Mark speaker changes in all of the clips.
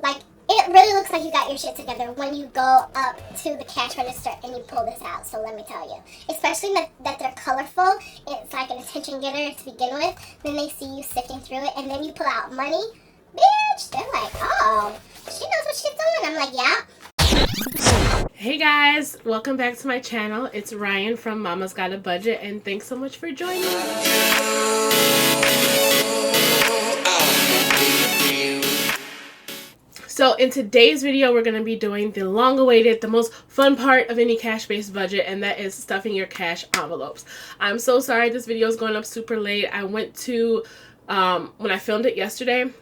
Speaker 1: Like, it really looks like you got your shit together when you go up to the cash register and you pull this out. So let me tell you, especially that they're colorful, it's like an attention getter to begin with. Then they see you sifting through it, and then you pull out money. Bitch, they're like, oh, she knows what she's doing. I'm like, yeah.
Speaker 2: Hey guys, welcome back to my channel. It's Ryan from Mama's Got a Budget, and thanks so much for joining. So in today's video, we're going to be doing the long-awaited, the most fun part of any cash-based budget, and that is stuffing your cash envelopes. I'm so sorry this video is going up super late. I went to, when I filmed it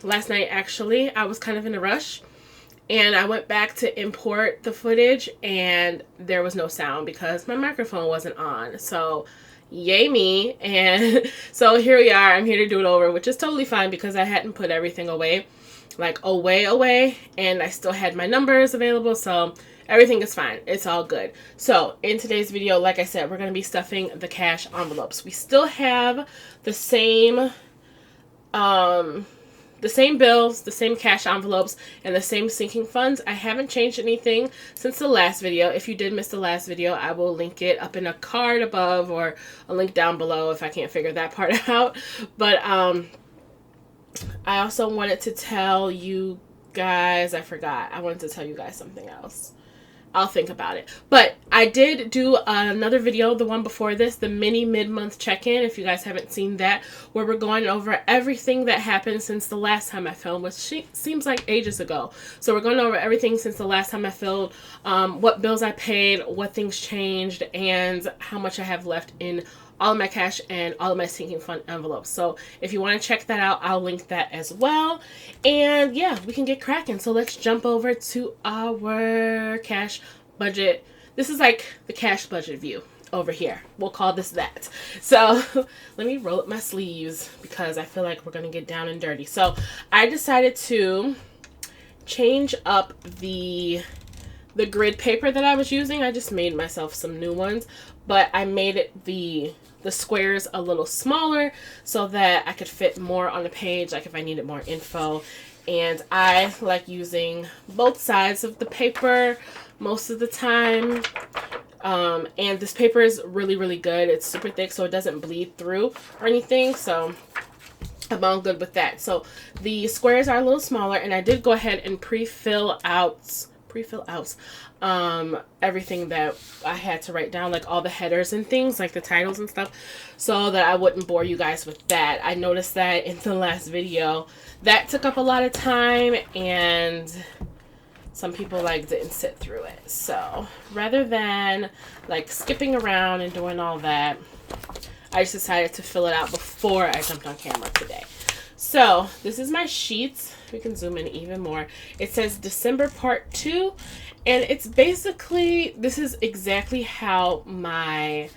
Speaker 2: last night actually, I was kind of in a rush. And I went back to import the footage, and there was no sound because my microphone wasn't on. So, yay me. And so here we are. I'm here to do it over, which is totally fine because I hadn't put everything away. Like, away. And I still had my numbers available. So, everything is fine. It's all good. So, in today's video, like I said, we're going to be stuffing the cash envelopes. We still have the same bills, the same cash envelopes, and the same sinking funds. I haven't changed anything since the last video. If you did miss the last video, I will link it up in a card above or a link down below if I can't figure that part out. But I also wanted to tell you guys, I wanted to tell you guys something else. I'll think about it. But I did do another video, the one before this, the mini mid-month check-in, if you guys haven't seen that, where we're going over everything that happened since the last time I filmed, which seems like ages ago. So we're going over everything since the last time I filmed, what bills I paid, what things changed, and how much I have left in all of my cash and all of my sinking fund envelopes. So if you want to check that out, I'll link that as well. And yeah, we can get cracking. So let's jump over to our cash budget. This is like the cash budget view over here. We'll call this that. So let me roll up my sleeves because I feel like we're going to get down and dirty. So I decided to change up the grid paper that I was using. I just made myself some new ones, but I made it the squares a little smaller so that I could fit more on the page, like if I needed more info. And I like using both sides of the paper most of the time. And this paper is really, really good. It's super thick, so it doesn't bleed through or anything. So I'm all good with that. So the squares are a little smaller, and I did go ahead and pre-fill out everything that I had to write down, like all the headers and things, like the titles and stuff, so that I wouldn't bore you guys with that. I noticed that in the last video that took up a lot of time, and some people like didn't sit through it. So rather than like skipping around and doing all that, I just decided to fill it out before I jumped on camera today. So this is my sheets. We can zoom in even more. It says December part 2, and it's basically, this is exactly how my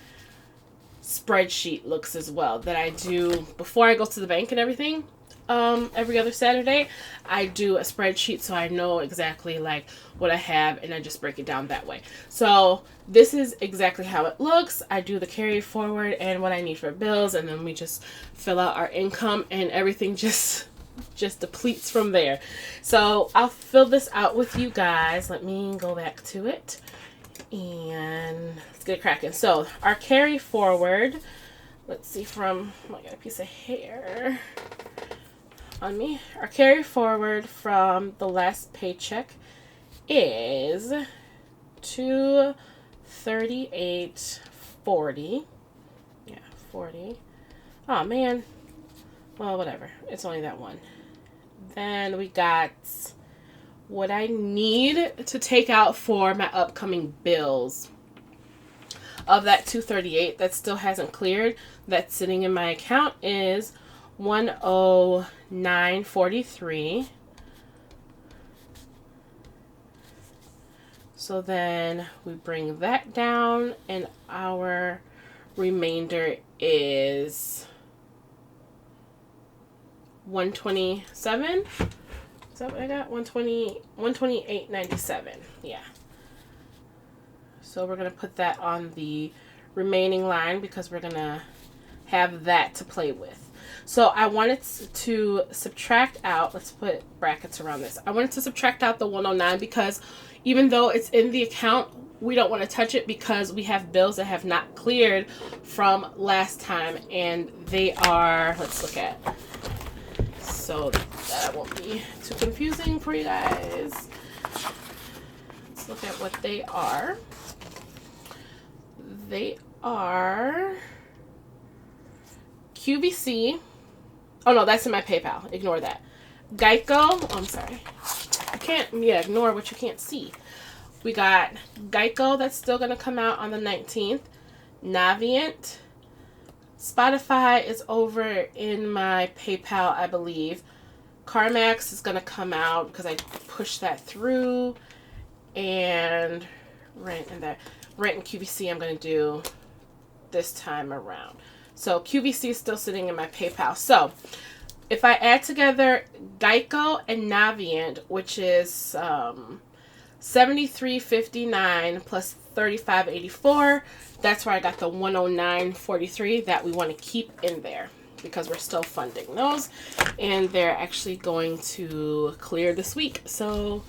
Speaker 2: spreadsheet looks as well, that I do before I go to the bank and everything. Every other Saturday I do a spreadsheet so I know exactly like what I have, and I just break it down that way. So this is exactly how it looks. I do the carry forward and what I need for bills, and then we just fill out our income, and everything just depletes from there. So I'll fill this out with you guys. Let me go back to it and let's get it cracking. So our carry forward, let's see, from, oh, I got a piece of hair on me. Our carry forward from the last paycheck is $238.40. Yeah, 40. Oh man. Well, whatever. It's only that one. Then we got what I need to take out for my upcoming bills. Of that $238 that still hasn't cleared, that's sitting in my account, is $109.43. So then we bring that down, and our remainder is $127. Is that what I got? $128.97. Yeah. So we're gonna put that on the remaining line because we're gonna have that to play with. So I wanted to subtract out, let's put brackets around this. I wanted to subtract out the 109 because even though it's in the account, we don't want to touch it because we have bills that have not cleared from last time, and they are, let's look at, so that won't be too confusing for you guys. Let's look at what they are. They are QVC. Oh no, that's in my PayPal. Ignore that. Geico. Oh, I'm sorry. You can't, ignore what you can't see. We got Geico, that's still going to come out on the 19th. Navient. Spotify is over in my PayPal, I believe. CarMax is going to come out because I pushed that through. And Rent and QVC I'm going to do this time around. So QVC is still sitting in my PayPal. So if I add together Geico and Navient, which is $73.59 plus $35.84, that's where I got the $109.43 that we want to keep in there because we're still funding those, and they're actually going to clear this week. So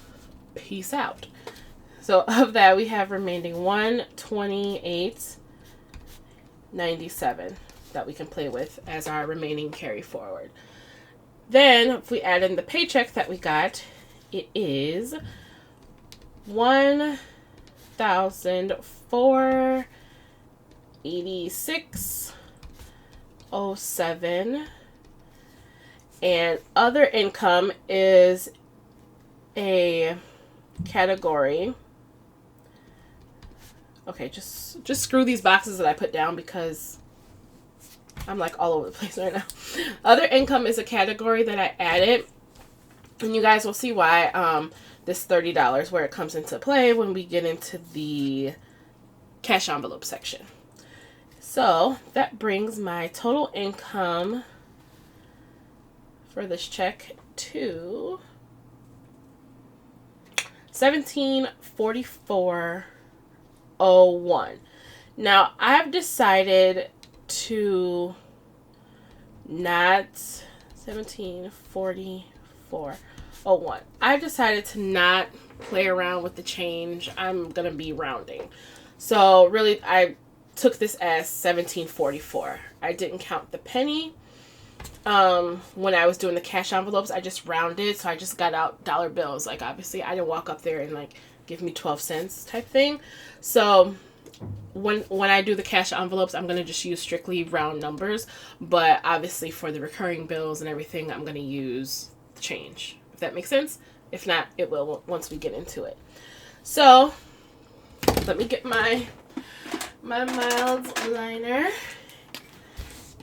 Speaker 2: peace out. So of that, we have remaining $128.97 that we can play with as our remaining carry forward. Then if we add in the paycheck that we got, it is $1,486.07, and other income is a category. Okay, just screw these boxes that I put down because I'm like all over the place right now. Other income is a category that I added, and you guys will see why this $30 where it comes into play when we get into the cash envelope section. So that brings my total income for this check to $1744.01. Now I've decided to not $1744.01. I've decided to not play around with the change. I'm gonna be rounding. So really I took this as $1744. I didn't count the penny. When I was doing the cash envelopes, I just rounded, so I just got out dollar bills. Like obviously I didn't walk up there and like give me 12 cents type thing. So when I do the cash envelopes, I'm going to just use strictly round numbers, but obviously for the recurring bills and everything, I'm going to use the change, if that makes sense. If not, it will once we get into it. So let me get my mild liner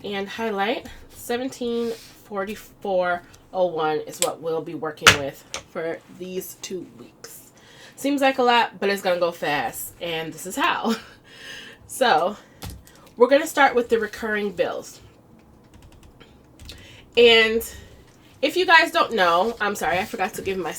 Speaker 2: and highlight. $1744.01 is what we'll be working with for these 2 weeks. Seems like a lot, but it's going to go fast, and this is how. So we're going to start with the recurring bills. And if you guys don't know, I'm sorry, I forgot to give my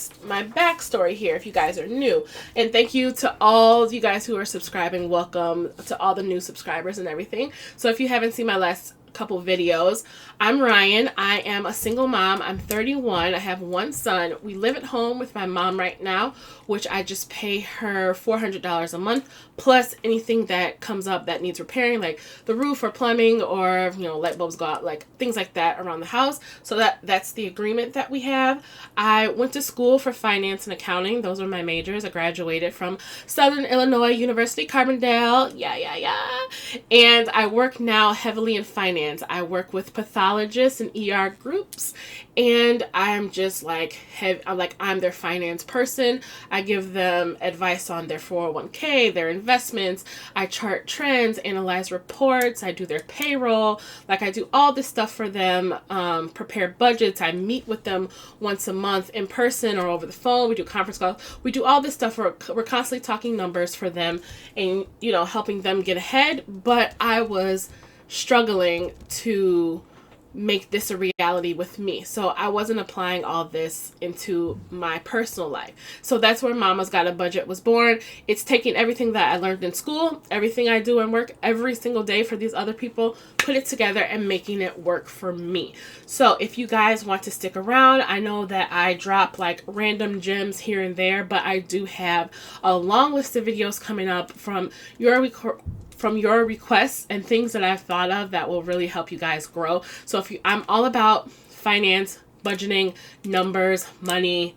Speaker 2: backstory here if you guys are new. And thank you to all of you guys who are subscribing. Welcome to all the new subscribers and everything. So if you haven't seen my last couple videos, I'm Ryan. I am a single mom. I'm 31. I have 1 son. We live at home with my mom right now, which I just pay her $400 a month, plus anything that comes up that needs repairing, like the roof or plumbing or, you know, light bulbs go out, like things like that around the house. So that's the agreement that we have. I went to school for finance and accounting. Those are my majors. I graduated from Southern Illinois University, Carbondale. Yeah. And I work now heavily in finance. I work with pathologists and ER groups, and I'm just like, I'm their finance person. I give them advice on their 401k, their investments. I chart trends, analyze reports. I do their payroll. Like I do all this stuff for them, prepare budgets. I meet with them once a month in person or over the phone. We do conference calls. We do all this stuff. We're constantly talking numbers for them and, you know, helping them get ahead. But I was struggling to make this a reality with me. So I wasn't applying all this into my personal life. So that's where Mama's Got a Budget was born. It's taking everything that I learned in school, everything I do in work every single day for these other people, put it together and making it work for me. So if you guys want to stick around, I know that I drop like random gems here and there, but I do have a long list of videos coming up from your requests and things that I've thought of that will really help you guys grow. So I'm all about finance, budgeting, numbers, money,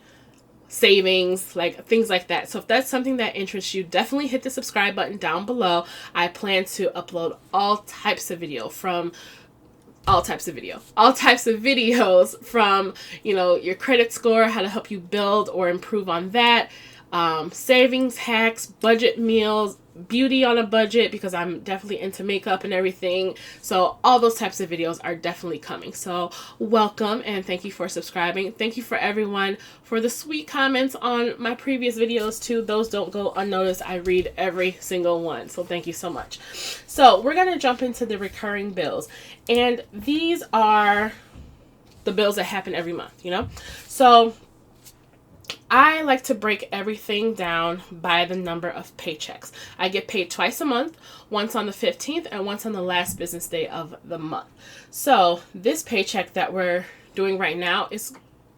Speaker 2: savings, like things like that. So if that's something that interests you, definitely hit the subscribe button down below. I plan to upload all types of videos from, you know, your credit score, how to help you build or improve on that, savings hacks, budget meals, beauty on a budget, because I'm definitely into makeup and everything. So all those types of videos are definitely coming. So welcome and thank you for subscribing. Thank you for everyone for the sweet comments on my previous videos too. Those don't go unnoticed. I read every single one. So thank you so much. So we're going to jump into the recurring bills. And these are the bills that happen every month, you know? So I like to break everything down by the number of paychecks. I get paid twice a month, once on the 15th and once on the last business day of the month. So this paycheck that we're doing right now is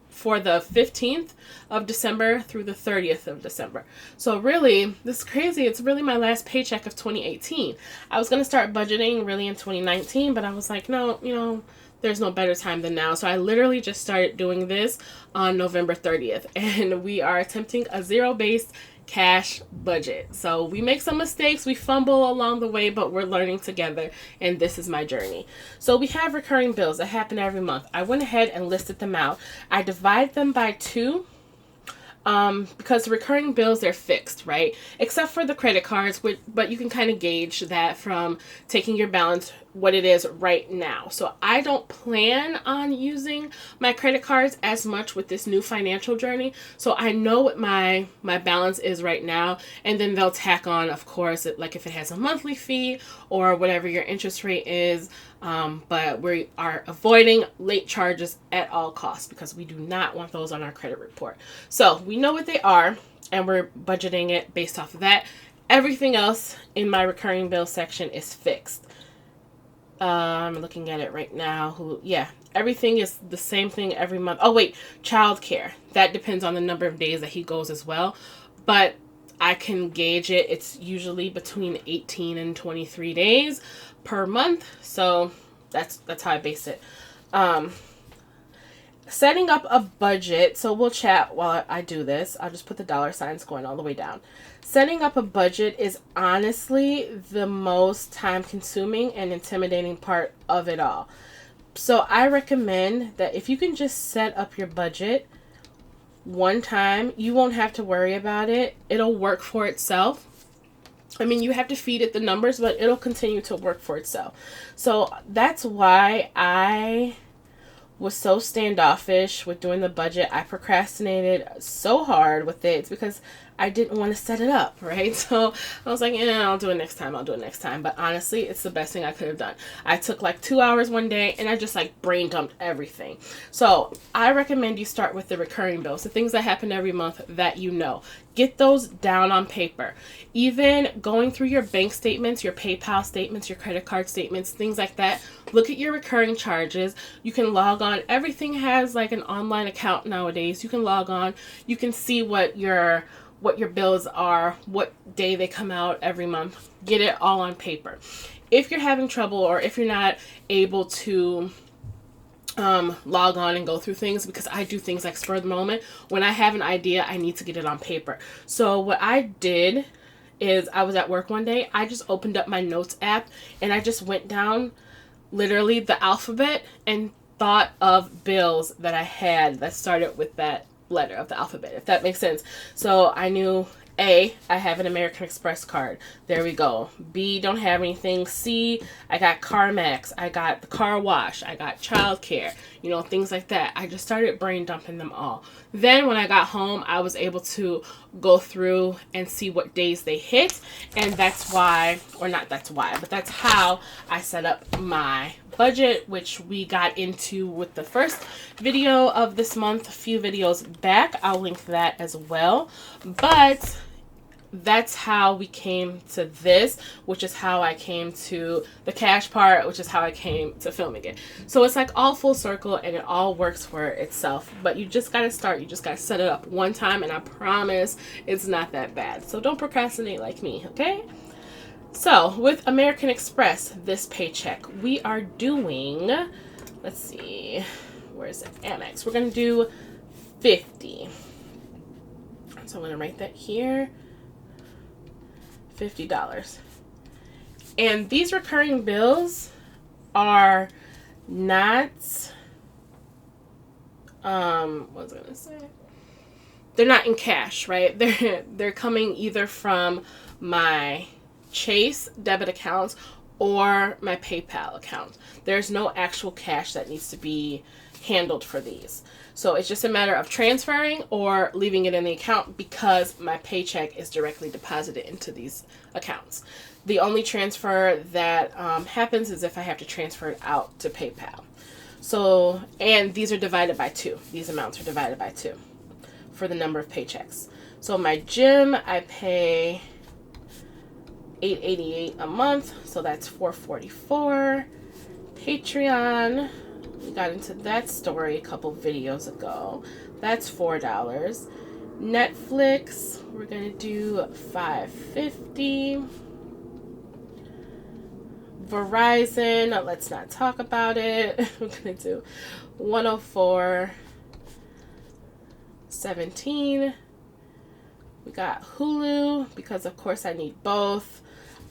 Speaker 2: for the 15th of December through the 30th of December. So really, this is crazy. It's really my last paycheck of 2018. I was going to start budgeting really in 2019, but I was like, no, you know, there's no better time than now. So I literally just started doing this on November 30th, and we are attempting a zero-based cash budget. So we make some mistakes, we fumble along the way, but we're learning together, and this is my journey. So we have recurring bills that happen every month. I went ahead and listed them out. I divide them by 2. Because the recurring bills, they're fixed, right? Except for the credit cards, but you can kind of gauge that from taking your balance, what it is right now. So I don't plan on using my credit cards as much with this new financial journey. So I know what my balance is right now, and then they'll tack on, of course, like if it has a monthly fee or whatever your interest rate is. But we are avoiding late charges at all costs because we do not want those on our credit report. So we know what they are, and we're budgeting it based off of that. Everything else in my recurring bill section is fixed. I'm looking at it right now. Everything is the same thing every month. Oh wait, childcare. That depends on the number of days that he goes as well. But I can gauge it. It's usually between 18 and 23 days per month. So that's how I base it. Setting up a budget. So we'll chat while I do this. I'll just put the dollar signs going all the way down. Setting up a budget is honestly the most time consuming and intimidating part of it all. So I recommend that if you can just set up your budget one time, you won't have to worry about it. It'll work for itself. I mean, you have to feed it the numbers, but it'll continue to work for itself. So that's why I was so standoffish with doing the budget. I procrastinated so hard with it. It's because I didn't want to set it up, right? So I was like, I'll do it next time. But honestly, it's the best thing I could have done. I took like 2 hours one day and I just like brain dumped everything. So I recommend you start with the recurring bills, the things that happen every month that you know. Get those down on paper. Even going through your bank statements, your PayPal statements, your credit card statements, things like that. Look at your recurring charges. You can log on. Everything has like an online account nowadays. You can log on. You can see what your bills are, what day they come out every month. Get it all on paper. If you're having trouble or if you're not able to log on and go through things, because I do things like spur of the moment. When I have an idea, I need to get it on paper. So what I did is I was at work one day. I just opened up my notes app and I just went down literally the alphabet and thought of bills that I had that started with that letter of the alphabet, if that makes sense. So I knew A, I have an American Express card. There we go. B, don't have anything. C, I got CarMax. I got the car wash. I got childcare. You know, things like that. I just started brain dumping them all. Then when I got home, I was able to go through and see what days they hit. And that's why, or not that's why, but that's how I set up my budget, which we got into with the first video of this month a few videos back. I'll link that as well. But that's how we came to this, which is how I came to the cash part, which is how I came to filming it. So it's like all full circle and it all works for itself. But you just got to start. You just got to set it up one time, and I promise it's not that bad. So don't procrastinate like me, okay? So with American Express, this paycheck, we are doing, let's see, where is it? Amex. We're going to do 50. So I'm going to write that here. $50. And these recurring bills are not, what was I going to say? They're not in cash, right? They're coming either from my Chase debit accounts or my PayPal account. There's no actual cash that needs to be handled for these. So it's just a matter of transferring or leaving it in the account because my paycheck is directly deposited into these accounts. The only transfer that happens is if I have to transfer it out to PayPal. So, and these are divided by 2. These amounts are divided by 2 for the number of paychecks. So my gym, I pay $8.88 a month, so that's $4.44. Patreon, we got into that story a couple videos ago. That's $4. Netflix, we're gonna do $5.50. Verizon, let's not talk about it. We're gonna do $104.17. We got Hulu because of course I need both.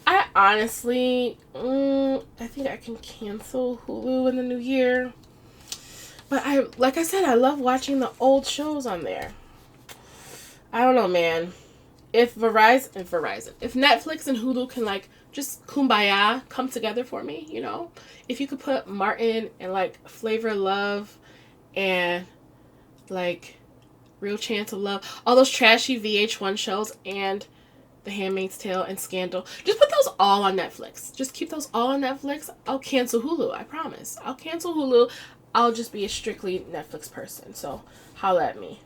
Speaker 2: I honestly, I think I can cancel Hulu in the new year. But like I said, I love watching the old shows on there. I don't know, man. If Netflix and Hulu can like just kumbaya come together for me, you know? If you could put Martin and like Flavor of Love and like Real Chance of Love, all those trashy VH1 shows and The Handmaid's Tale and Scandal. Just put those all on Netflix. Just keep those all on Netflix. I'll cancel Hulu. I promise. I'll cancel Hulu. I'll just be a strictly Netflix person. So holla at me.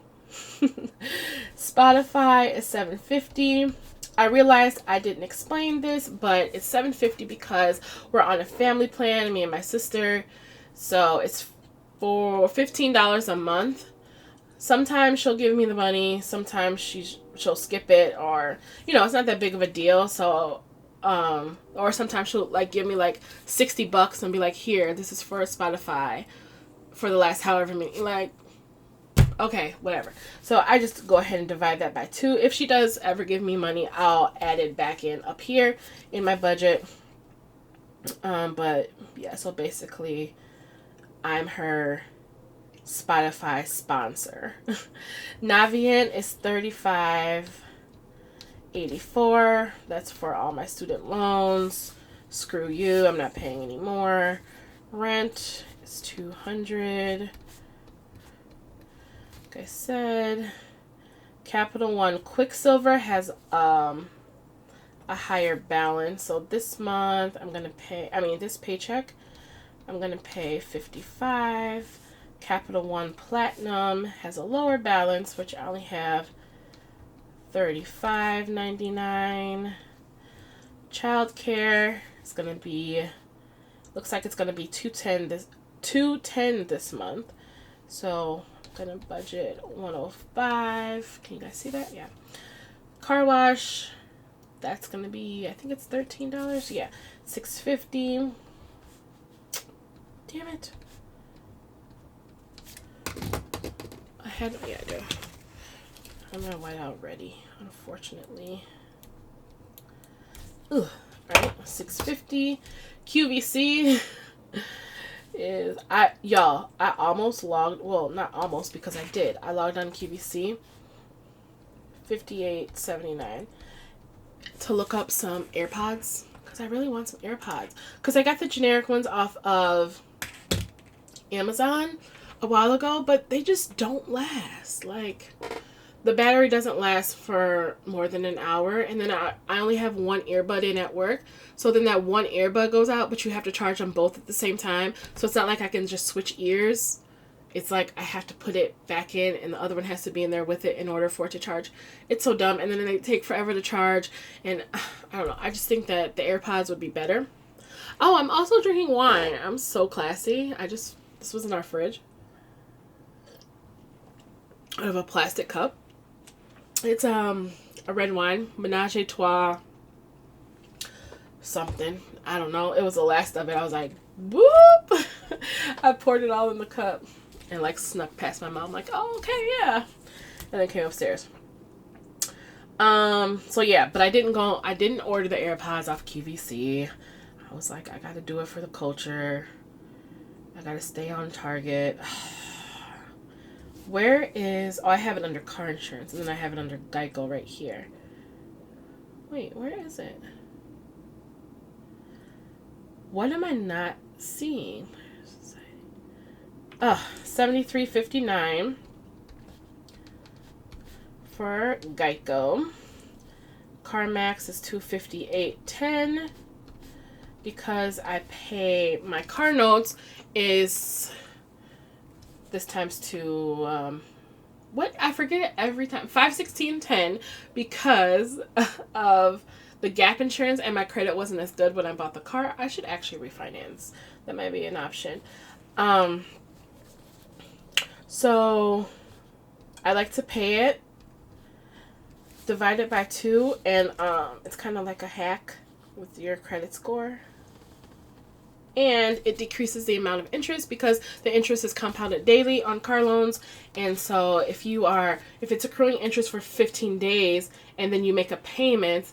Speaker 2: Spotify is $7.50. I realized I didn't explain this, but it's $7.50 because we're on a family plan, me and my sister. So it's for $15 a month. Sometimes she'll give me the money. Sometimes she'll skip it, or you know, it's not that big of a deal. So or sometimes she'll like give me like $60 and be like, here, this is for Spotify for the last however many, like, okay, whatever. So I just go ahead and divide that by 2. If she does ever give me money, I'll add it back in up here in my budget. But yeah, so basically I'm her Spotify sponsor. Navient is $35.84. That's for all my student loans. Screw you, I'm not paying anymore. Rent is $200. Like I said, Capital One Quicksilver has a higher balance. So this month I'm gonna pay, this paycheck, I'm gonna pay $55. Capital One Platinum has a lower balance, which I only have $35.99. Childcare is gonna be, looks like it's gonna be $210 this month. So I'm gonna budget $105. Can you guys see that? Yeah. Car wash, that's gonna be, I think it's $13. Yeah, $6.50. Damn it. I do. I'm gonna white out ready, unfortunately. Ugh. Alright, $6.50. QVC is, I almost logged, well, not almost, because I did. I logged on QVC $58.79 to look up some AirPods, because I really want some AirPods, because I got the generic ones off of Amazon a while ago, but they just don't last. Like, the battery doesn't last for more than an hour, and then I only have one earbud in at work, so then that one earbud goes out, but you have to charge them both at the same time, so it's not like I can just switch ears. It's like I have to put it back in, and the other one has to be in there with it in order for it to charge. It's so dumb, and then they take forever to charge, and I don't know. I just think that the AirPods would be better. Oh, I'm also drinking wine. I'm so classy. This was in our fridge. Out of a plastic cup. It's a red wine, Menage a Trois something. I don't know. It was the last of it. I was like, whoop! I poured it all in the cup and like snuck past my mom, like, oh, okay, yeah. And then came upstairs. So yeah, but I didn't order the AirPods off QVC. I was like, I gotta do it for the culture. I gotta stay on target. Where is... Oh, I have it under car insurance, and then I have it under Geico right here. Wait, where is it? What am I not seeing? $73.59 for Geico. CarMax is $258.10 because I pay... My car notes is... this times two, what? I forget it every time. $516.10 because of the gap insurance, and my credit wasn't as good when I bought the car. I should actually refinance. That might be an option. So I like to pay it, divide it by 2, and it's kind of like a hack with your credit score. And it decreases the amount of interest because the interest is compounded daily on car loans. And so if it's accruing interest for 15 days and then you make a payment,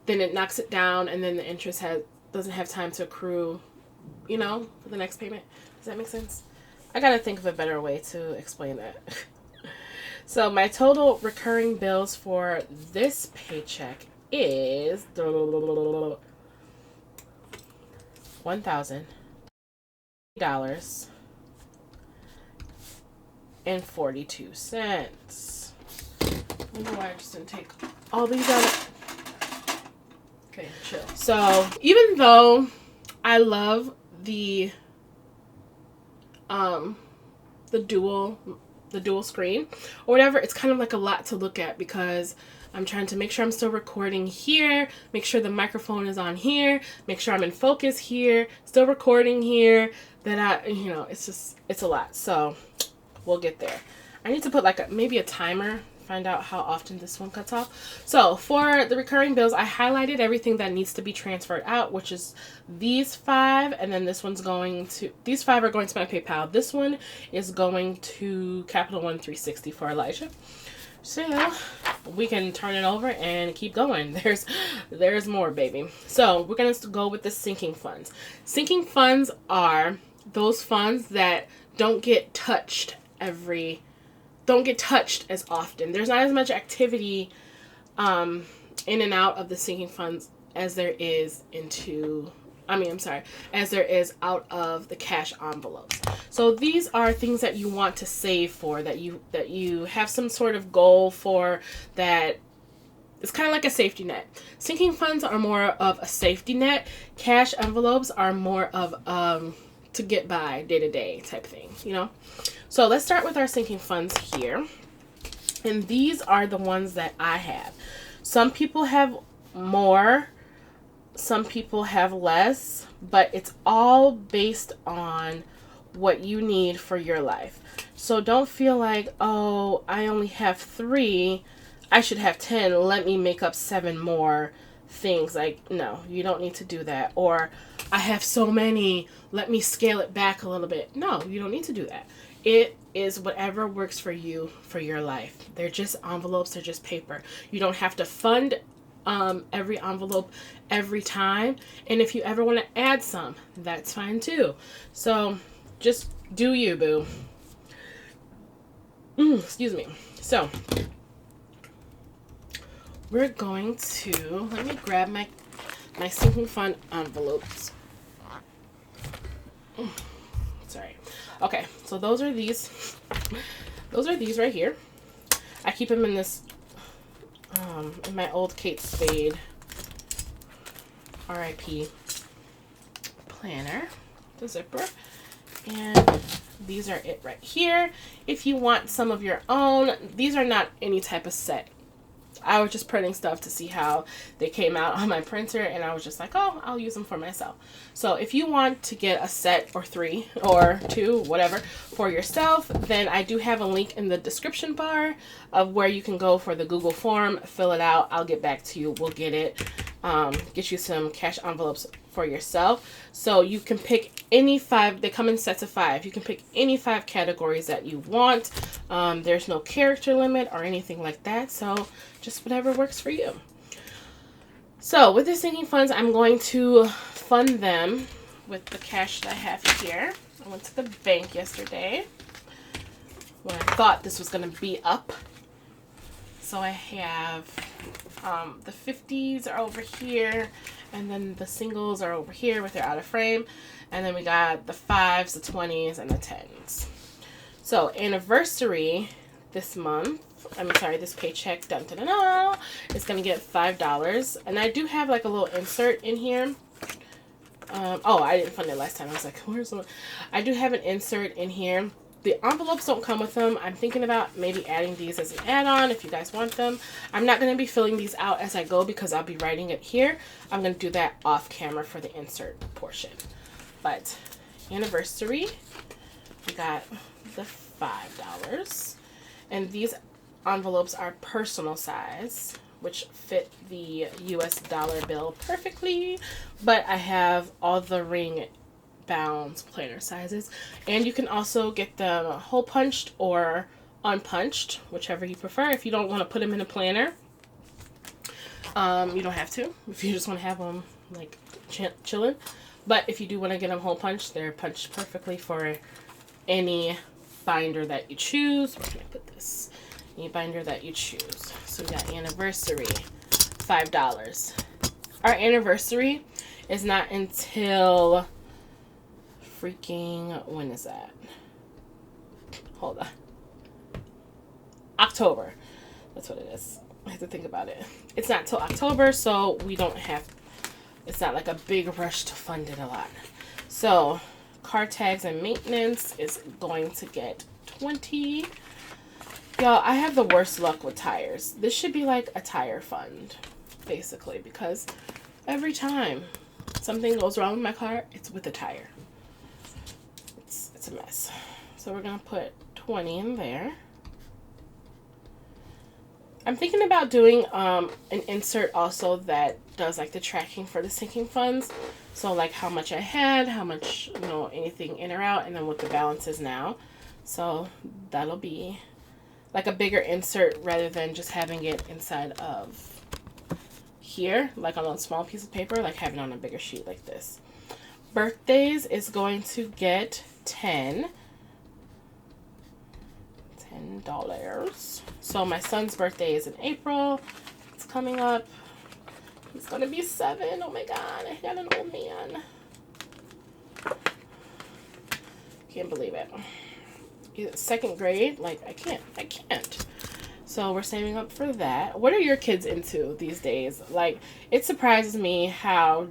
Speaker 2: then it knocks it down, and then the interest doesn't have time to accrue, for the next payment. Does that make sense? I gotta think of a better way to explain that. So my total recurring bills for this paycheck is $1,040.42. I don't know why I just didn't take all these out. Okay, chill. So even though I love the dual screen or whatever, it's kind of like a lot to look at because I'm trying to make sure I'm still recording here, make sure the microphone is on here, make sure I'm in focus here, still recording here, that it's a lot. So we'll get there. I need to put maybe a timer, find out how often this one cuts off. So for the recurring bills, I highlighted everything that needs to be transferred out, which is these 5, and then these 5 are going to my PayPal. This one is going to Capital One 360 for Elijah. So we can turn it over and keep going. There's more, baby. So we're going to go with the sinking funds. Sinking funds are those funds that don't get touched as often. There's not as much activity in and out of the sinking funds as there is as there is out of the cash envelopes. So these are things that you want to save for, that you have some sort of goal for, that it's kind of like a safety net. Sinking funds are more of a safety net. Cash envelopes are more of to get by day-to-day type thing, So let's start with our sinking funds here. And these are the ones that I have. Some people have more, some people have less, but it's all based on what you need for your life. So don't feel like, oh, I only have 3, I should have 10, let me make up 7 more things. No, you don't need to do that. Or I have so many, let me scale it back a little bit. No, you don't need to do that. It is whatever works for you for your life. They're just envelopes, they're just paper. You don't have to fund every envelope every time. And if you ever want to add some, that's fine too. So just do you, boo. Excuse me. So we're going to, let me grab my sinking fund envelopes. Sorry. Okay, so those are these. Those are these right here. I keep them in this, in my old Kate Spade RIP planner, the zipper. And these are it right here. If you want some of your own, these are not any type of set. I was just printing stuff to see how they came out on my printer, and I was just like, oh, I'll use them for myself. So if you want to get a set or 3 or 2, whatever, for yourself, then I do have a link in the description bar of where you can go for the Google form, fill it out. I'll get back to you. We'll get it. Get you some cash envelopes for yourself. So you can pick any 5. They come in sets of 5. You can pick any 5 categories that you want. There's no character limit or anything like that. So just whatever works for you. So with the sinking funds, I'm going to fund them with the cash that I have here. I went to the bank yesterday when I thought this was going to be up. So I have the 50s are over here, and then the singles are over here with their out of frame, and then we got the 5s, the 20s, and the 10s. So anniversary this month, this paycheck, dun, dun, dun, dun, is going to get $5. And I do have like a little insert in here. Oh, I didn't fund it last time. I was like, where's the one? I do have an insert in here. The envelopes don't come with them. I'm thinking about maybe adding these as an add-on if you guys want them. I'm not going to be filling these out as I go because I'll be writing it here. I'm going to do that off camera for the insert portion. But anniversary, we got the $5. And these envelopes are personal size, which fit the US dollar bill perfectly. But I have all the ring bound planner sizes, and you can also get them hole punched or unpunched, whichever you prefer. If you don't want to put them in a planner, you don't have to. If you just want to have them like chilling, but if you do want to get them hole punched, they're punched perfectly for any binder that you choose. Where can I put this? Any binder that you choose. So we got anniversary, $5. Our anniversary is not until freaking, when is that? Hold on. October. That's what it is. I have to think about it. It's not till October, so we don't have, it's not like a big rush to fund it a lot. So car tags and maintenance is going to get $20. Y'all, I have the worst luck with tires. This should be like a tire fund, basically, because every time something goes wrong with my car, it's with a tire. It's a mess. So we're going to put 20 in there. I'm thinking about doing an insert also that does like the tracking for the sinking funds. So like how much I had, how much, anything in or out, and then what the balance is now. So that'll be like a bigger insert rather than just having it inside of here, like on a small piece of paper, like having it on a bigger sheet like this. Birthdays is going to get $10. So my son's birthday is in April. It's coming up. He's gonna be 7. Oh my god, I got an old man. Can't believe it. He's 2nd grade. Like I can't. So we're saving up for that. What are your kids into these days? Like, it surprises me how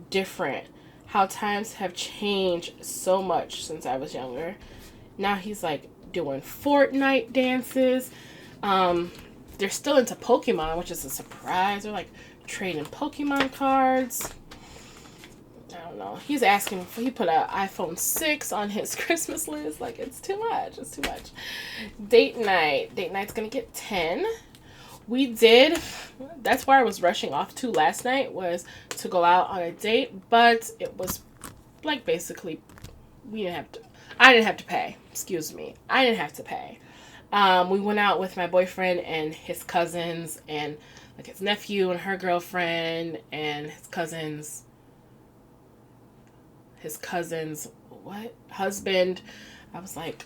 Speaker 2: times have changed so much since I was younger. Now he's like doing Fortnite dances. They're still into Pokemon, which is a surprise. They're like trading Pokemon cards. I don't know. He's asking he put an iPhone 6 on his Christmas list. Like, it's too much. It's too much. Date night. Date night's gonna get 10. That's where I was rushing off to last night, was to go out on a date, but it was like basically I didn't have to pay. Excuse me. I didn't have to pay. We went out with my boyfriend and his cousins and like his nephew and her girlfriend and his cousin's husband. I was like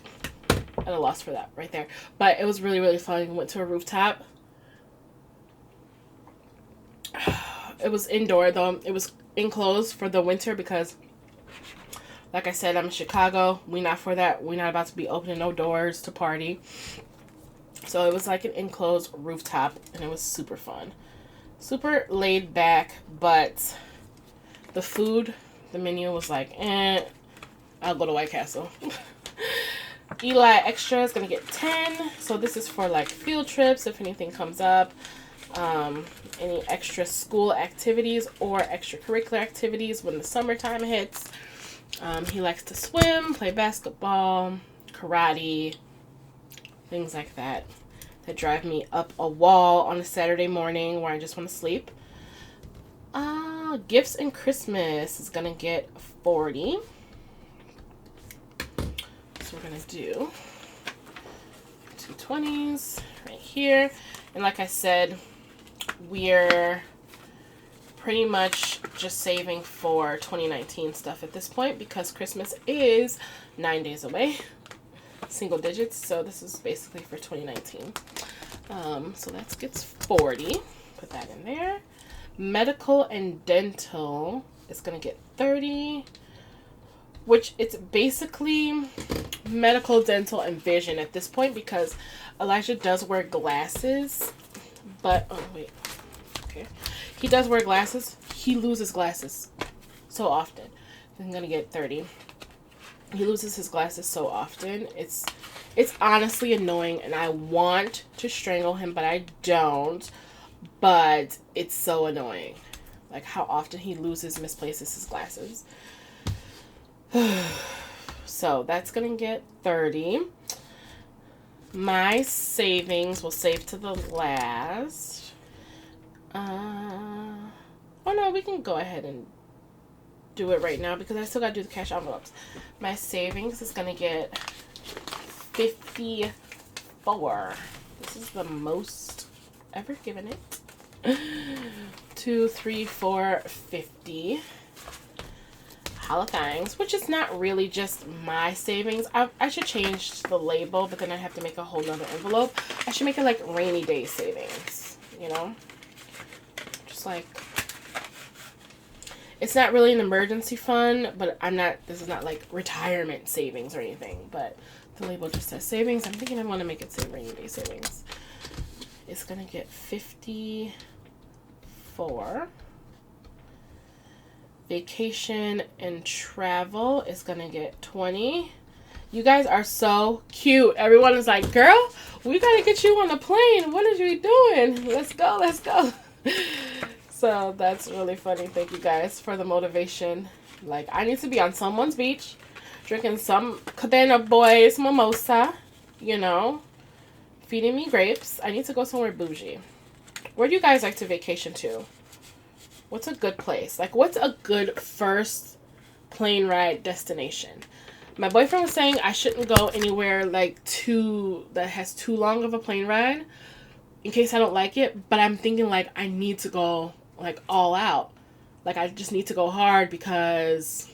Speaker 2: at a loss for that right there. But it was really, really fun. We went to a rooftop. It was indoor though. It was enclosed for the winter because, like I said, I'm in Chicago. We not for that. We not about to be opening no doors to party. So it was like an enclosed rooftop, and it was super fun. Super laid back, but the food, the menu was like, I'll go to White Castle. Eli Extra is going to get 10. So this is for like field trips if anything comes up. Any extra school activities or extracurricular activities when the summertime hits. He likes to swim, play basketball, karate, things like that. That drive me up a wall on a Saturday morning where I just want to sleep. Gifts and Christmas is going to get 40. So we're going to do 220s right here. And like I said, we're pretty much just saving for 2019 stuff at this point because Christmas is 9 days away. Single digits, so this is basically for 2019. So that gets 40. Put that in there. Medical and dental is going to get 30, which it's basically medical, dental, and vision at this point because Elijah does wear glasses, but, oh wait, okay. He does wear glasses. He loses glasses so often. I'm going to get 30. He loses his glasses so often. It's honestly annoying, and I want to strangle him, but I don't. But it's so annoying. Like how often he misplaces his glasses. So that's going to get 30. My savings will save to the last. Oh no, we can go ahead and do it right now because I still got to do the cash envelopes. My savings is going to get 54. This is the most ever given it. 2, 3, 4, 50. Holothings, which is not really just my savings. I should change the label, but then I have to make a whole nother envelope. I should make it like rainy day savings, you know? Just like, it's not really an emergency fund, but this is not like retirement savings or anything, but the label just says savings. I'm thinking I want to make it say rainy day savings. It's going to get 54. Vacation and travel is going to get 20. You guys are so cute. Everyone is like, girl, we got to get you on the plane. What are you doing? Let's go. Let's go. So that's really funny. Thank you guys for the motivation. Like, I need to be on someone's beach drinking some Cabana Boys mimosa, you know, feeding me grapes. I need to go somewhere bougie. Where do you guys like to vacation to? What's a good place? Like, what's a good first plane ride destination? My boyfriend was saying I shouldn't go anywhere like that has too long of a plane ride in case I don't like it. But I'm thinking like I need to go like all out. Like I just need to go hard because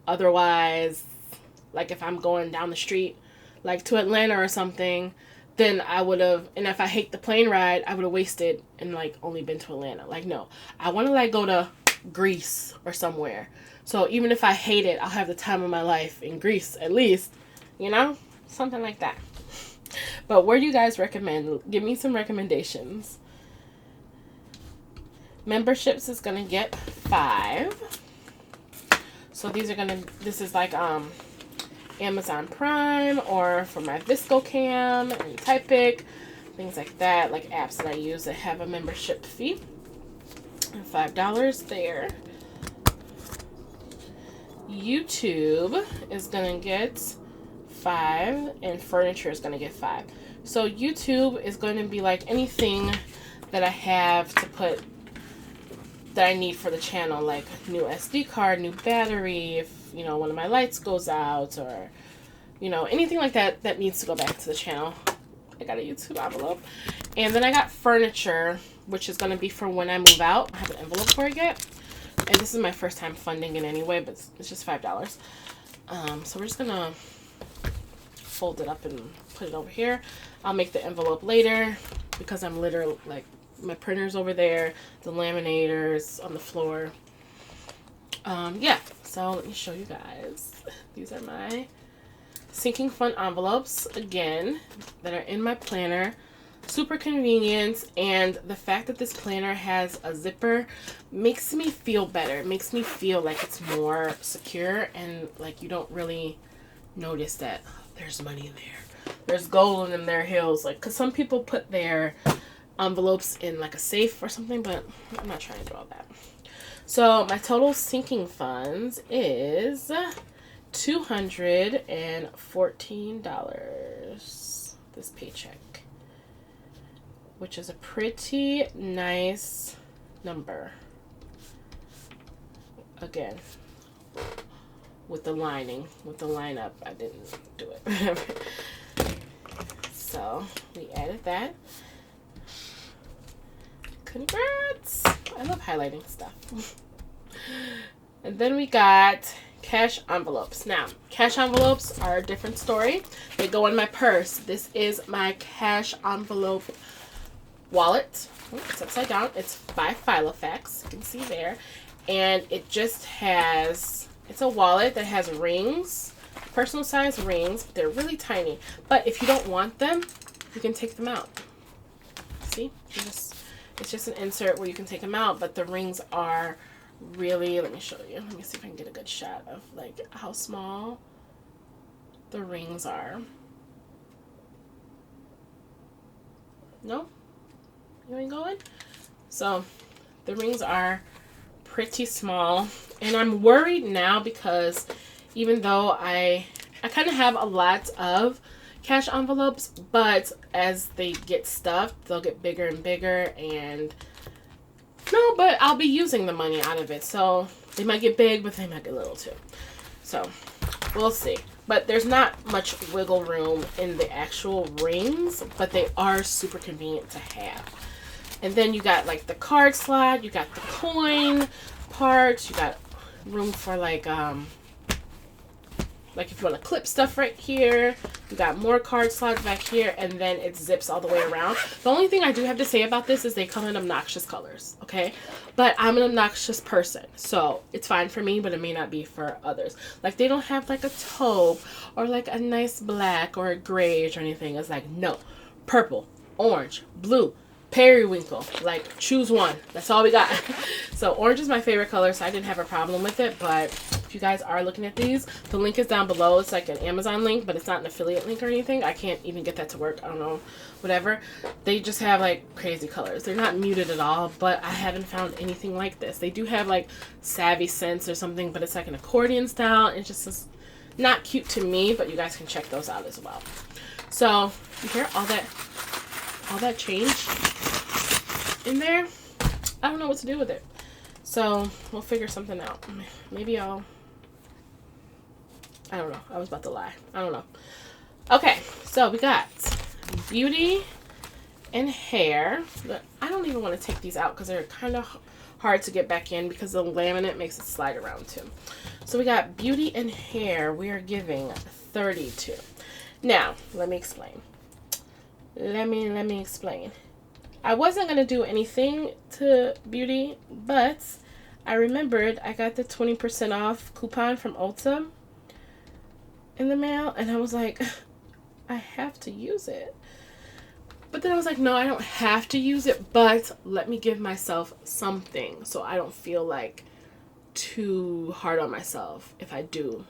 Speaker 2: otherwise, like if I'm going down the street like to Atlanta or something, then I would have, and if I hate the plane ride, I would have wasted and like only been to Atlanta. Like, no, I want to like go to Greece or somewhere. So even if I hate it, I'll have the time of my life in Greece at least, you know, something like that. But where do you guys recommend? Give me some recommendations. Memberships is going to get 5. So these are this is like Amazon Prime or for my ViscoCam and Typic, things like that, like apps that I use that have a membership fee. And $5 there. YouTube is going to get 5 and furniture is going to get 5. So YouTube is going to be like anything that I have to put that I need for the channel, like new SD card, new battery, if you know one of my lights goes out, or you know anything like that that needs to go back to the channel. I got a YouTube envelope. And then I got furniture, which is going to be for when I move out. I have an envelope for it yet. And this is my first time funding it anyway, but it's just $5. So we're just going to fold it up and put it over here. I'll make the envelope later because I'm literally like my printers over there, the laminators on the floor. Yeah, so let me show you guys. These are my sinking fund envelopes, again, that are in my planner. Super convenient, and the fact that this planner has a zipper makes me feel better. It makes me feel like it's more secure, and like you don't really notice that there's money in there. There's gold in their hills. Like, because some people put their envelopes in like a safe or something, but I'm not trying to do all that. So my total sinking funds is $214 this paycheck, which is a pretty nice number. Again, with the lining, with the lineup, I didn't do it. So we added that. Congrats! I love highlighting stuff. And then we got cash envelopes. Now, cash envelopes are a different story. They go in my purse. This is my cash envelope wallet. Oh, it's upside down. It's by Filofax. You can see there. And it just has, it's a wallet that has rings, personal size rings. They're really tiny. But if you don't want them, you can take them out. See? It's just an insert where you can take them out, but the rings are really, let me show you. Let me see if I can get a good shot of like how small the rings are. No? You ain't going? So the rings are pretty small, and I'm worried now because even though I kind of have a lot of cash envelopes, but as they get stuffed, they'll get bigger and bigger, and no, but I'll be using the money out of it, so they might get big, but they might get little too. So we'll see. But there's not much wiggle room in the actual rings, but they are super convenient to have. And then you got like the card slot, you got the coin parts, you got room for like if you want to clip stuff right here. You got more card slots back here, and then it zips all the way around. The only thing I do have to say about this is they come in obnoxious colors, okay? But I'm an obnoxious person, so it's fine for me, but it may not be for others. Like, they don't have like a taupe or like a nice black or a grayish or anything. It's like, no, purple, orange, blue, periwinkle. Like, choose one. That's all we got. So orange is my favorite color, so I didn't have a problem with it. But if you guys are looking at these, the link is down below. It's like an Amazon link, but it's not an affiliate link or anything. I can't even get that to work. I don't know, whatever. They just have like crazy colors. They're not muted at all, but I haven't found anything like this. They do have like Savvy Scents or something, but it's like an accordion style. It's just not cute to me, but you guys can check those out as well. So you hear all that change in there? I don't know what to do with it. So we'll figure something out. Maybe I don't know. I was about to lie. I don't know. Okay, so we got beauty and hair. But I don't even want to take these out because they're kind of hard to get back in because the laminate makes it slide around too. So we got beauty and hair. We are giving 32. Now, let me explain. Let me explain. I wasn't going to do anything to beauty, but I remembered I got the 20% off coupon from Ulta in the mail, and I was like, I have to use it. But then I was like, no, I don't have to use it, but let me give myself something so I don't feel like too hard on myself if I do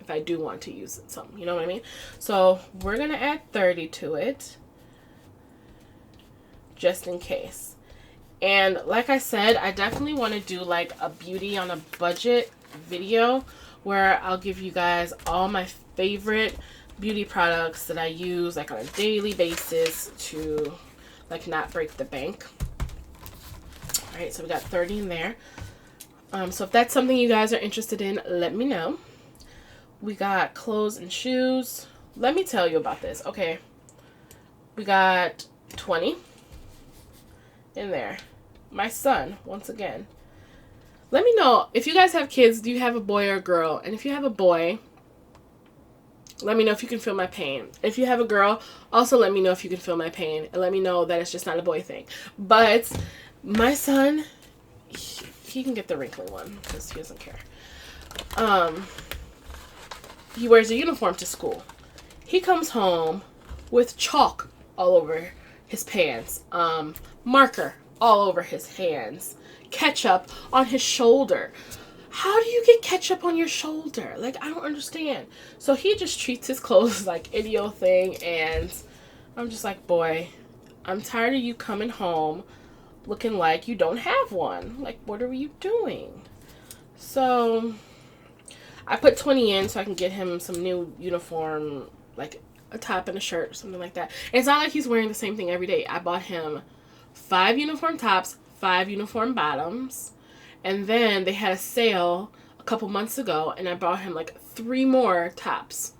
Speaker 2: want to use it some. You know what I mean? So we're going to add 30 to it, just in case. And like I said, I definitely want to do like a beauty on a budget video where I'll give you guys all my favorite beauty products that I use like on a daily basis to like not break the bank. All right, so we got 30 in there. So if that's something you guys are interested in, let me know. We got clothes and shoes. Let me tell you about this. Okay, we got 20 in there. My son, once again. Let me know if you guys have kids. Do you have a boy or a girl? And if you have a boy, Let me know if you can feel my pain. If you have a girl, also let me know if you can feel my pain. And let me know that it's just not a boy thing. But my son, he can get the wrinkly one because he doesn't care. He wears a uniform to school. He comes home with chalk all over his pants, marker all over his hands, ketchup on his shoulder. How do you get ketchup on your shoulder? Like, I don't understand. So he just treats his clothes like any old thing, and I'm just like, boy, I'm tired of you coming home looking like you don't have one. Like, what are you doing? So I put 20 in so I can get him some new uniform, like a top and a shirt or something like that. And it's not like he's wearing the same thing every day. I bought him 5 uniform tops, 5 uniform bottoms, and then they had a sale a couple months ago, and I bought him like 3 more tops.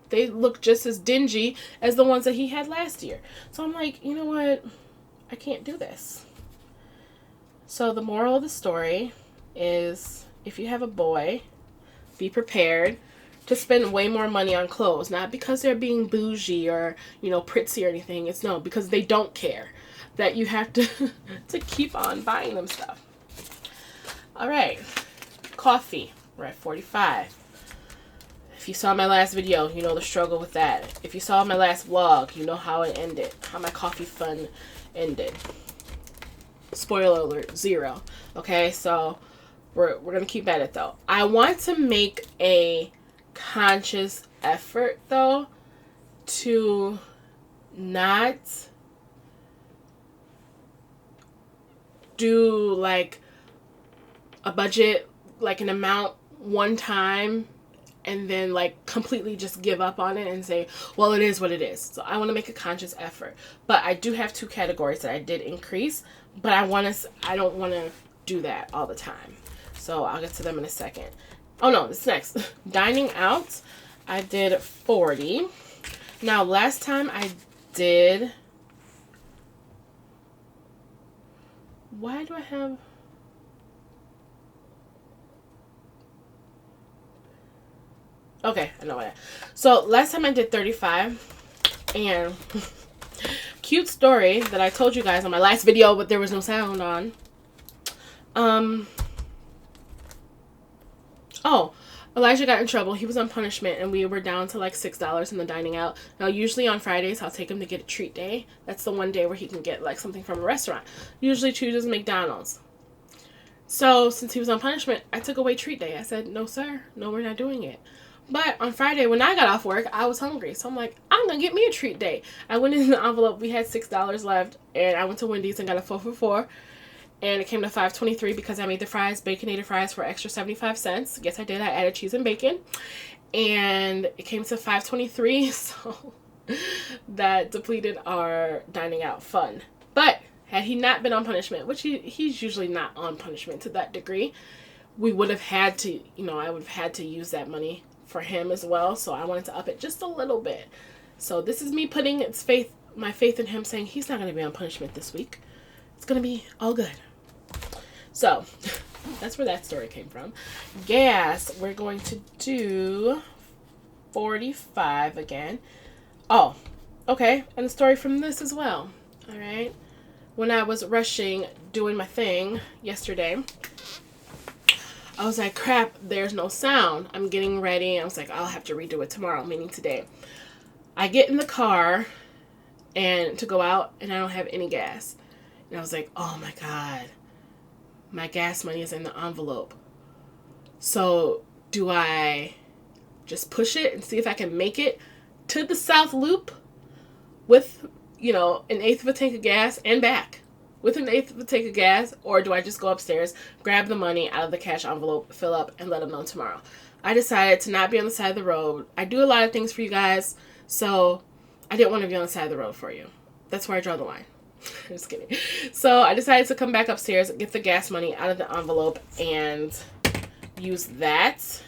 Speaker 2: They look just as dingy as the ones that he had last year. So I'm like, you know what? I can't do this. So the moral of the story is, if you have a boy, be prepared to spend way more money on clothes. Not because they're being bougie or, you know, pritsy or anything. It's no, because they don't care that you have to to keep on buying them stuff. All right, coffee. We're at 45. If you saw my last video, you know the struggle with that. If you saw my last vlog, you know how it ended, how my coffee fun ended. Spoiler alert, 0. Okay, so we're gonna keep at it though. I want to make a conscious effort though to not do like a budget, like an amount one time, and then like completely just give up on it and say, well, it is what it is. So I want to make a conscious effort. But I do have 2 categories that I did increase, but I don't want to do that all the time. So I'll get to them in a second. Oh no, this next. Dining out, I did 40. Now last time I did, why do I have, okay, I know what. So last time I did 35, and cute story that I told you guys on my last video, but there was no sound on. Oh, Elijah got in trouble. He was on punishment, and we were down to like $6 in the dining out. Now, usually on Fridays, I'll take him to get a treat day. That's the one day where he can get like something from a restaurant. Usually chooses McDonald's. So since he was on punishment, I took away treat day. I said, no, sir. No, we're not doing it. But on Friday, when I got off work, I was hungry. So I'm like, I'm going to get me a treat day. I went in the envelope. We had $6 left. And I went to Wendy's and got a 4 for $4. And it came to $5.23 because I made the fries, baconated fries, for extra 75 cents. Yes, I did. I added cheese and bacon. And it came to $5.23. So that depleted our dining out fund. But had he not been on punishment, which he's usually not on punishment to that degree, we would have had to, I would have had to use that money for him as well. So I wanted to up it just a little bit. So this is me putting my faith in him, saying he's not going to be on punishment this week. It's going to be all good. So that's where that story came from. Gas, we're going to do 45 again. Oh, okay. And the story from this as well. All right. When I was rushing, doing my thing yesterday, I was like, crap, there's no sound. I'm getting ready. I was like, I'll have to redo it tomorrow, meaning today. I get in the car and to go out, and I don't have any gas. And I was like, oh my God, my gas money is in the envelope. So do I just push it and see if I can make it to the South Loop with, an 1/8 of a tank of gas and back with an 1/8 of a tank of gas? Or do I just go upstairs, grab the money out of the cash envelope, fill up, and let them know tomorrow? I decided to not be on the side of the road. I do a lot of things for you guys, so I didn't want to be on the side of the road for you. That's where I draw the line. Just kidding. So I decided to come back upstairs, get the gas money out of the envelope, and use that.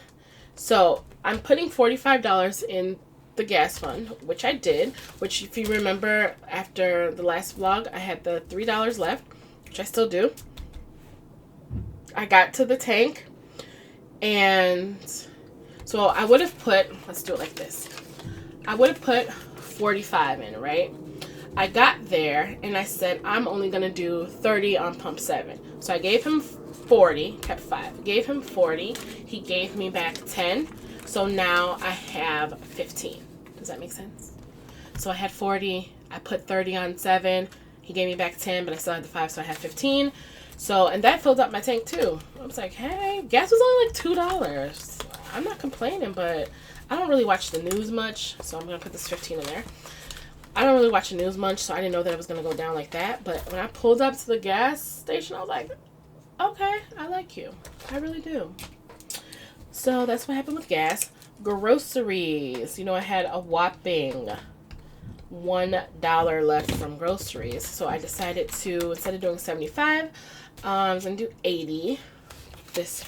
Speaker 2: So I'm putting $45 in the gas fund, which I did, which if you remember after the last vlog, I had the $3 left, which I still do. I got to the tank, and So I would have put, let's do it like this. I would have put 45 in, right? I got there and I said, I'm only going to do 30 on pump 7. So I gave him 40, kept 5. Gave him 40. He gave me back 10. So now I have 15. Does that make sense? So I had 40. I put 30 on 7. He gave me back 10, but I still had the 5, so I had 15. So, and that filled up my tank too. I was like, hey, gas was only like $2. I'm not complaining, but I don't really watch the news much, so I'm going to put this 15 in there. I don't really watch the news much, so I didn't know that it was going to go down like that. But when I pulled up to the gas station, I was like, okay, I like you. I really do. So that's what happened with gas. Groceries. You know, I had a whopping $1 left from groceries. So I decided to, instead of doing 75, I was going to do 80 this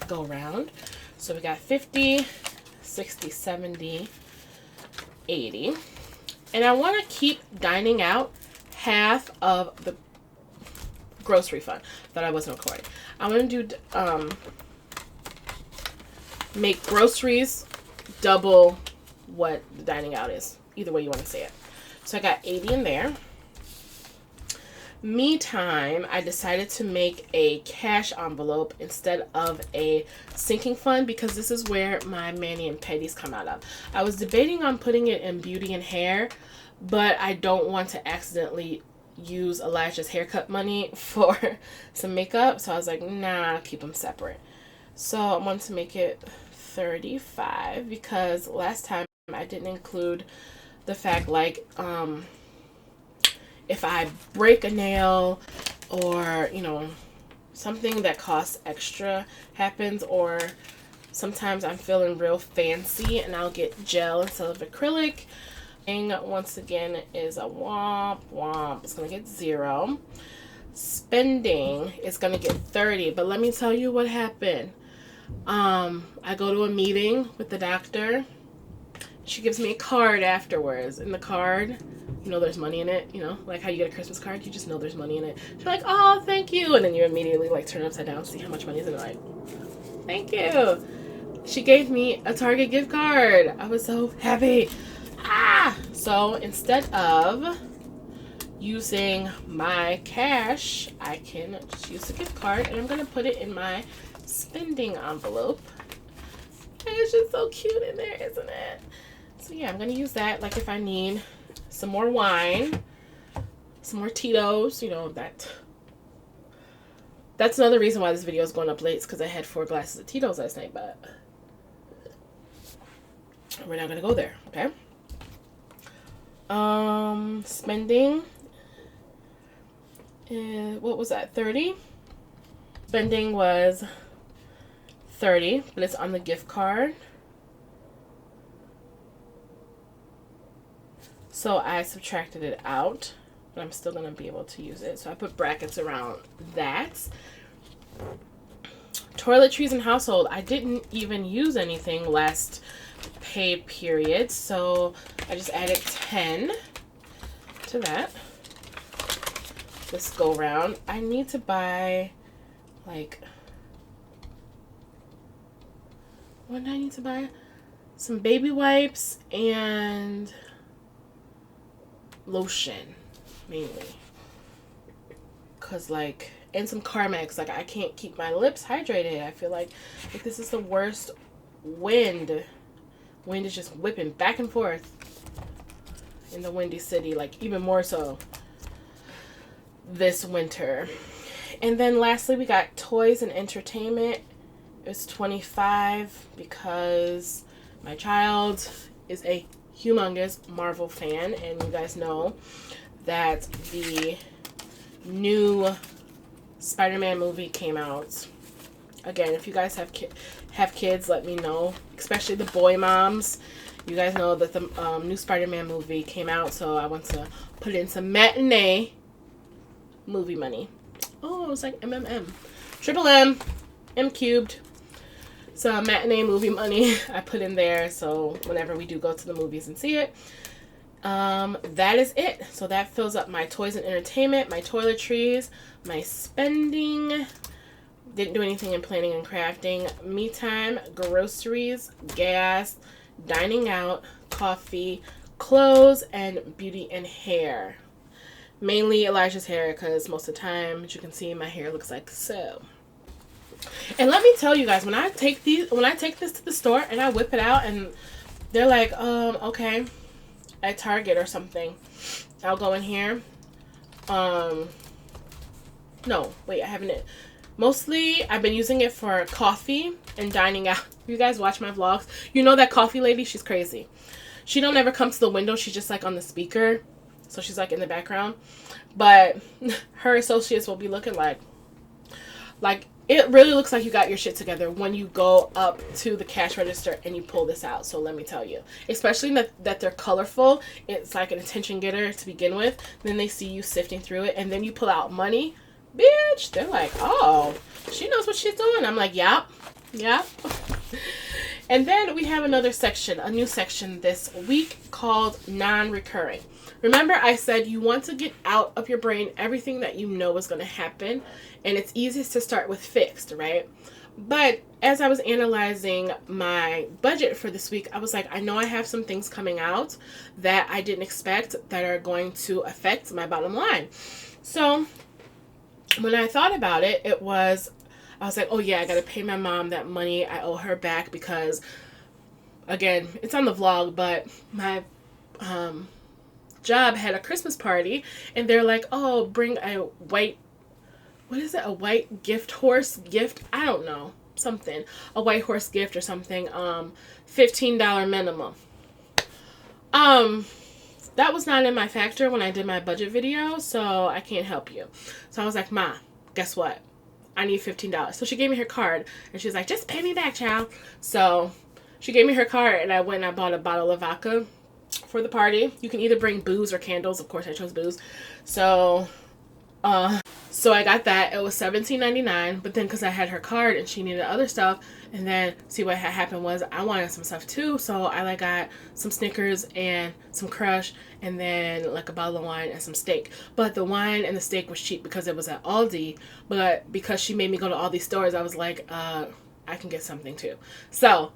Speaker 2: go round. So we got 50, 60, 70, 80. And I want to keep dining out half of the grocery fund that I wasn't recording. I want to do, make groceries double what the dining out is. Either way you want to say it. So I got 80 in there. Me time, I decided to make a cash envelope instead of a sinking fund because this is where my mani and pedis come out of. I was debating on putting it in beauty and hair, but I don't want to accidentally use Elijah's haircut money for some makeup. So I was like, nah, keep them separate. So I want to make it 35 because last time I didn't include the fact like if I break a nail or, you know, something that costs extra happens, or sometimes I'm feeling real fancy and I'll get gel instead of acrylic. And once again is a womp womp. It's going to get 0. Spending is going to get 30. But let me tell you what happened. I go to a meeting with the doctor. She gives me a card afterwards. In the card, you know there's money in it, you know, like how you get a Christmas card, you just know there's money in it. She's like, oh, thank you. And then you immediately like turn it upside down, see how much money is in it, like, thank you. She gave me a Target gift card. I was so happy. So instead of using my cash, I can just use the gift card, and I'm going to put it in my spending envelope. And it's just so cute in there, isn't it? So yeah, I'm going to use that, like if I need some more wine, some more Tito's, you know, that's another reason why this video is going up late, because I had 4 glasses of Tito's last night, but we're not going to go there, okay? Spending, what was that, 30? Spending was 30, but it's on the gift card. So I subtracted it out, but I'm still going to be able to use it. So I put brackets around that. Toiletries and household. I didn't even use anything last pay period, so I just added 10 to that. This go round. I need to buy, like, what do I need to buy? Some baby wipes and lotion, mainly. Cause like, and some Carmex. Like, I can't keep my lips hydrated. I feel like this is the worst wind. Wind is just whipping back and forth in the Windy City, like even more so this winter. And then lastly, we got toys and entertainment. It's 25 because my child is a humongous Marvel fan, and you guys know that the new Spider-Man movie came out. Again, if you guys have kids, let me know, especially the boy moms. You guys know that the new Spider-Man movie came out, so I want to put in some matinee movie money. Oh, it was like MMM. Triple M. M cubed. So matinee movie money I put in there, so whenever we do go to the movies and see it. That is it. So that fills up my toys and entertainment, my toiletries, my spending. Didn't do anything in planning and crafting. Me time, groceries, gas, dining out, coffee, clothes, and beauty and hair. Mainly Elijah's hair, because most of the time, as you can see, my hair looks like so. And let me tell you guys, when I take this to the store and I whip it out and they're like, okay, at Target or something, I'll go in here. No, wait, I haven't. Mostly, I've been using it for coffee and dining out. You guys watch my vlogs. You know that coffee lady? She's crazy. She don't ever come to the window. She's just like on the speaker. So she's like in the background. But her associates will be looking like it really looks like you got your shit together when you go up to the cash register and you pull this out. So let me tell you, especially that they're colorful, it's like an attention getter to begin with. Then they see you sifting through it and then you pull out money. Bitch, they're like, oh, she knows what she's doing. I'm like, yep. And then we have another section, a new section this week called non-recurring. Remember, I said you want to get out of your brain everything that you know is going to happen, and it's easiest to start with fixed, right? But as I was analyzing my budget for this week, I was like, I know I have some things coming out that I didn't expect that are going to affect my bottom line. So when I thought about it, I was like, oh yeah, I got to pay my mom that money I owe her back because, again, it's on the vlog, but my job had a Christmas party and they're like, oh, bring a white gift horse gift, I don't know, something, a white horse gift or something, $15 minimum. That was not in my factor when I did my budget video, so I can't help you. So I was like, Ma, guess what, I need $15. So she gave me her card and she was like, just pay me back, child. So she gave me her card and I went and I bought a bottle of vodka for the party. You can either bring booze or candles. Of course I chose booze. So I got that. It was $17.99, but then because I had her card and she needed other stuff, and then see what had happened was I wanted some stuff too, so I got some Snickers and some Crush and then like a bottle of wine and some steak. But the wine and the steak was cheap because it was at Aldi, but because she made me go to all these stores, I was like, I can get something too. So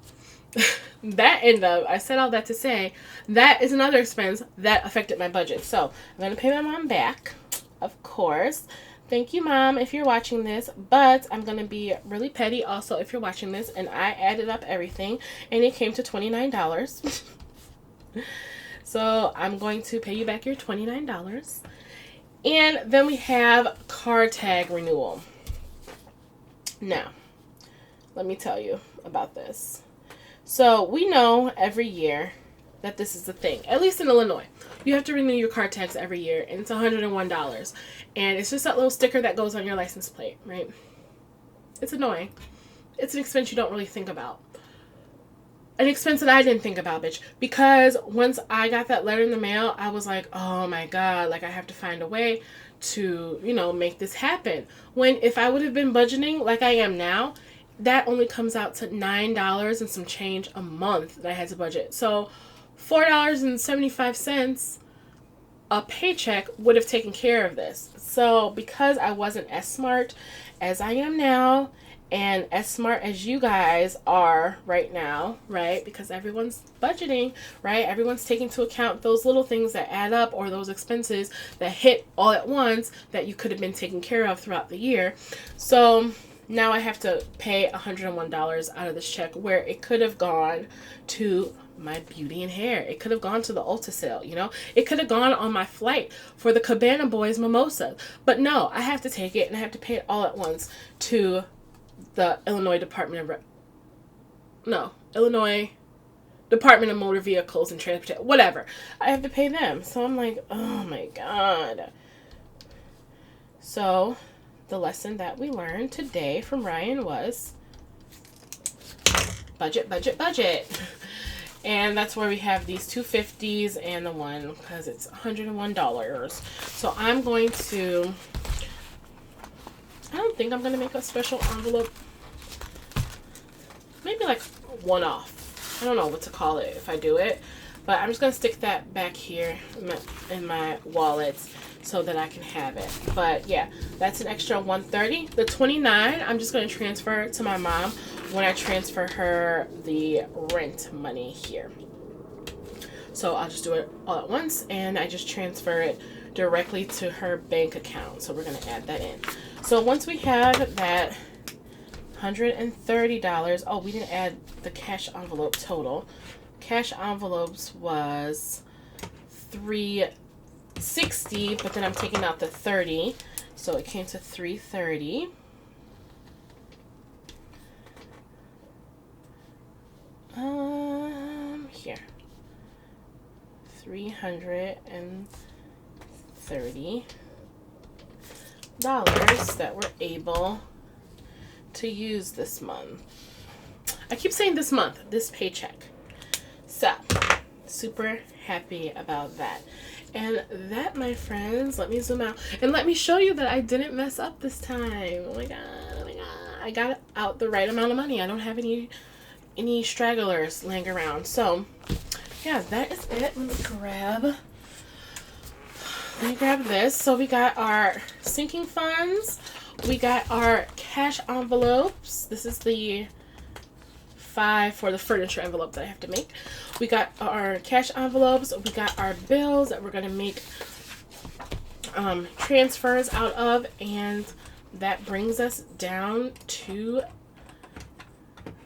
Speaker 2: that ended up, I said all that to say, that is another expense that affected my budget. So I'm going to pay my mom back, of course. Thank you, Mom, if you're watching this, but I'm going to be really petty also if you're watching this, and I added up everything, and it came to $29. So I'm going to pay you back your $29. And then we have car tag renewal. Now, let me tell you about this. So we know every year that this is the thing, at least in Illinois. You have to renew your car tags every year, and it's $101. And it's just that little sticker that goes on your license plate, right? It's annoying. It's an expense you don't really think about. An expense that I didn't think about, bitch. Because once I got that letter in the mail, I was like, oh my God, like I have to find a way to, make this happen. When if I would have been budgeting like I am now, that only comes out to $9 and some change a month that I had to budget. So $4.75 a paycheck would have taken care of this. So because I wasn't as smart as I am now, and as smart as you guys are right now, right? Because everyone's budgeting, right? Everyone's taking into account those little things that add up, or those expenses that hit all at once that you could have been taken care of throughout the year. So now I have to pay $101 out of this check, where it could have gone to my beauty and hair. It could have gone to the Ulta sale, It could have gone on my flight for the Cabana Boys mimosa. But no, I have to take it and I have to pay it all at once to the Illinois Department of Motor Vehicles and Transportation, whatever. I have to pay them. So I'm like, oh my God. So the lesson that we learned today from Ryan was budget, budget, budget. And that's where we have these 250s and the one, because it's $101. So I'm going to, I don't think I'm going to make a special envelope. Maybe like one-off. I don't know what to call it if I do it. But I'm just going to stick that back here in my wallet. so that I can have it. But yeah, that's an extra $130. The $29 I'm just going to transfer to my mom when I transfer her the rent money here. So I'll just do it all at once, and I just transfer it directly to her bank account. So we're going to add that in. So once we have that $130, oh, we didn't add the cash envelope total. Cash envelopes was $360, but then I'm taking out the 30, so it came to $330. Here, $330 that we're able to use this month. I keep saying this month, this paycheck. So, super happy about that. And that, my friends, let me zoom out and let me show you that I didn't mess up this time. Oh my god, oh my god. I got out the right amount of money. I don't have any stragglers laying around. So, yeah, that is it. Let me grab this. So we got our sinking funds. We got our cash envelopes. This is the 5 for the furniture envelope that I have to make. We got our cash envelopes. We got our bills that we're going to make transfers out of. And that brings us down to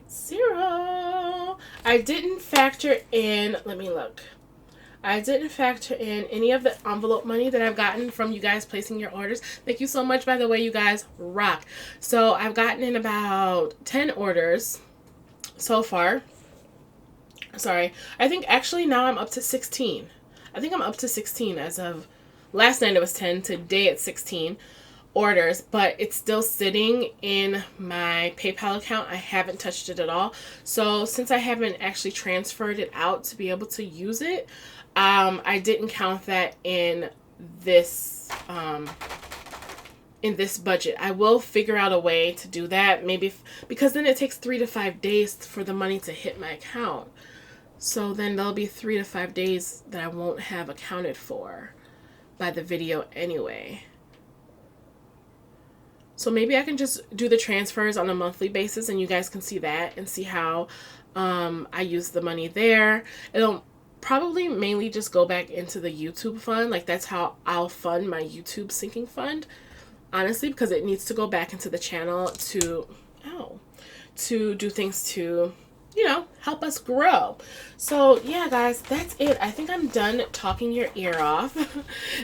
Speaker 2: 0. I didn't factor in, let me look. I didn't factor in any of the envelope money that I've gotten from you guys placing your orders. Thank you so much, by the way. You guys rock. So I've gotten in about 10 orders so far. Sorry. I think actually now I'm up to 16. I think I'm up to 16 as of last night. It was 10. Today it's 16 orders, but it's still sitting in my PayPal account. I haven't touched it at all. So since I haven't actually transferred it out to be able to use it, I didn't count that in this budget. I will figure out a way to do that, maybe because then it takes 3 to 5 days for the money to hit my account. So then there'll be 3 to 5 days that I won't have accounted for by the video anyway. So maybe I can just do the transfers on a monthly basis and you guys can see that and see how I use the money there. It'll probably mainly just go back into the YouTube fund. Like that's how I'll fund my YouTube sinking fund. Honestly, because it needs to go back into the channel to do things to, you know, help us grow. So yeah, guys, that's it. I think I'm done talking your ear off.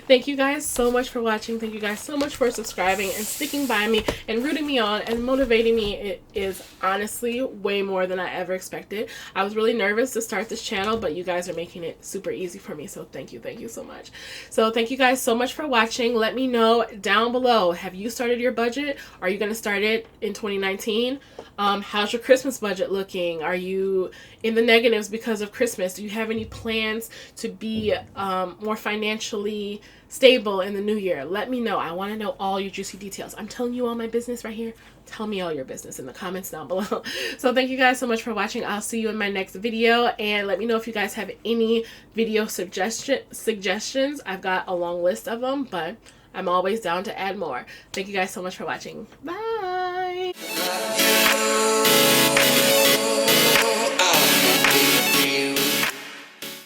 Speaker 2: Thank you guys so much for watching. Thank you guys so much for subscribing and sticking by me and rooting me on and motivating me. It is honestly way more than I ever expected. I was really nervous to start this channel, but you guys are making it super easy for me. So thank you so much. So thank you guys so much for watching. Let me know down below, have you started your budget? Are you going to start it in 2019? How's your Christmas budget looking? Are you in the negatives because of Christmas? Do you have any plans to be more financially stable in the new year? Let me know. I want to know all your juicy details. I'm telling you all my business right here. Tell me all your business in the comments down below. So thank you guys so much for watching. I'll see you in my next video, and let me know if you guys have any video suggestions. I've got a long list of them, but I'm always down to add more. Thank you guys so much for watching. Bye.